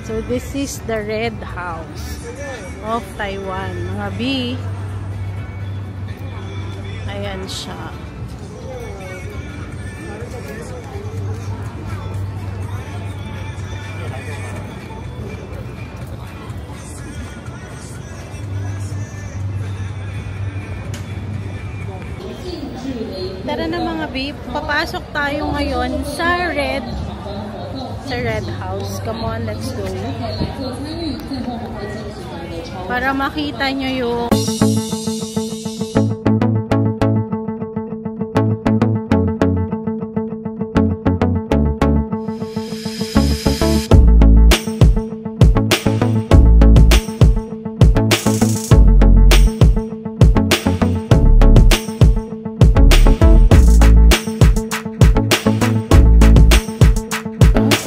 So, this is the Red House of Taiwan. Mga B. Ayan siya. Tara na mga babe, papasok tayo ngayon sa Red House. Come on, let's go. Para makita nyo yung